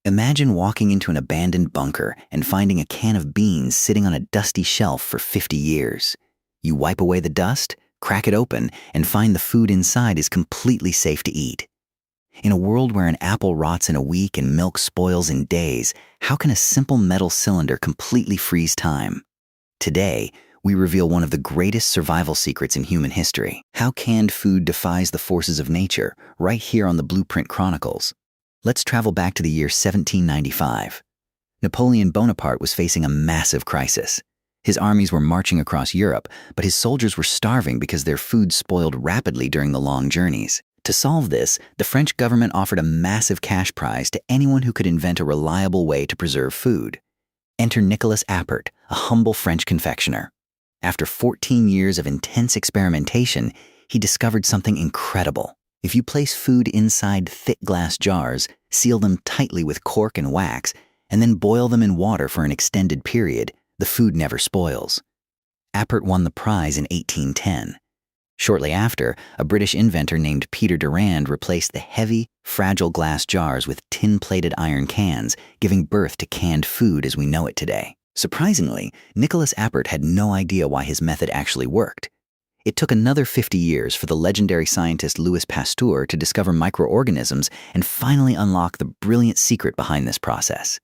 Imagine walking into an abandoned bunker and finding a can of beans sitting on a dusty shelf for 50 years. You wipe away the dust, crack it open, and find the food inside is completely safe to eat. In a world where an apple rots in a week and milk spoils in days, how can a simple metal cylinder completely freeze time? Today, we reveal one of the greatest survival secrets in human history: how canned food defies the forces of nature, right here on the Blueprint Chronicles. Let's travel back to the year 1795. Napoleon Bonaparte was facing a massive crisis. His armies were marching across Europe, but his soldiers were starving because their food spoiled rapidly during the long journeys. To solve this, the French government offered a massive cash prize to anyone who could invent a reliable way to preserve food. Enter Nicolas Appert, a humble French confectioner. After 14 years of intense experimentation, he discovered something incredible. If you place food inside thick glass jars, seal them tightly with cork and wax, and then boil them in water for an extended period, the food never spoils. Appert won the prize in 1810. Shortly after, a British inventor named Peter Durand replaced the heavy, fragile glass jars with tin-plated iron cans, giving birth to canned food as we know it today. Surprisingly, Nicolas Appert had no idea why his method actually worked. It took another 50 years for the legendary scientist Louis Pasteur to discover microorganisms and finally unlock the brilliant secret behind this process.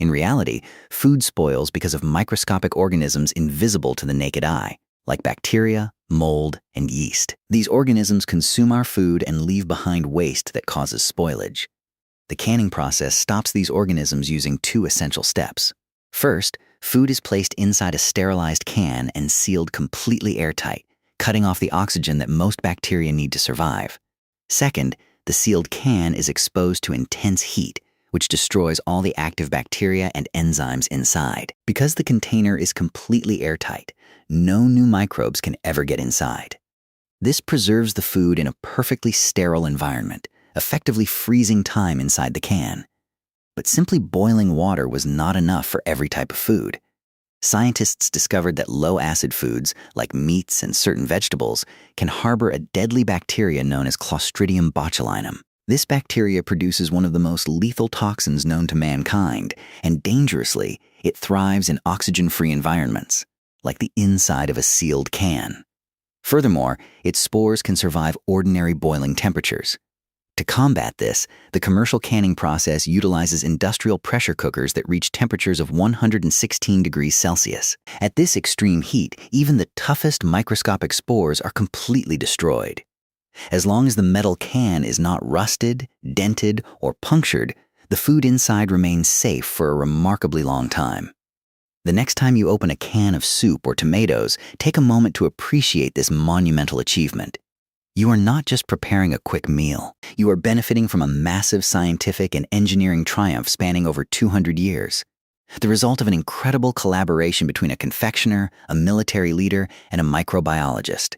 In reality, food spoils because of microscopic organisms invisible to the naked eye, like bacteria, mold, and yeast. These organisms consume our food and leave behind waste that causes spoilage. The canning process stops these organisms using two essential steps. First, food is placed inside a sterilized can and sealed completely airtight, cutting off the oxygen that most bacteria need to survive. Second, the sealed can is exposed to intense heat, which destroys all the active bacteria and enzymes inside. Because the container is completely airtight, no new microbes can ever get inside. This preserves the food in a perfectly sterile environment, effectively freezing time inside the can. But simply boiling water was not enough for every type of food. Scientists discovered that low-acid foods, like meats and certain vegetables, can harbor a deadly bacteria known as Clostridium botulinum. This bacteria produces one of the most lethal toxins known to mankind, and dangerously, it thrives in oxygen-free environments, like the inside of a sealed can. Furthermore, its spores can survive ordinary boiling temperatures. To combat this, the commercial canning process utilizes industrial pressure cookers that reach temperatures of 116 degrees Celsius. At this extreme heat, even the toughest microscopic spores are completely destroyed. As long as the metal can is not rusted, dented, or punctured, the food inside remains safe for a remarkably long time. The next time you open a can of soup or tomatoes, take a moment to appreciate this monumental achievement. You are not just preparing a quick meal. You are benefiting from a massive scientific and engineering triumph spanning over 200 years. The result of an incredible collaboration between a confectioner, a military leader, and a microbiologist.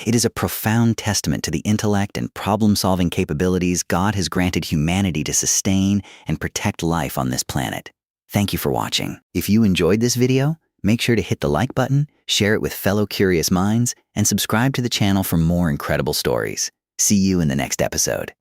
It is a profound testament to the intellect and problem-solving capabilities God has granted humanity to sustain and protect life on this planet. Thank you for watching. If you enjoyed this video, make sure to hit the like button, share it with fellow curious minds, and subscribe to the channel for more incredible stories. See you in the next episode.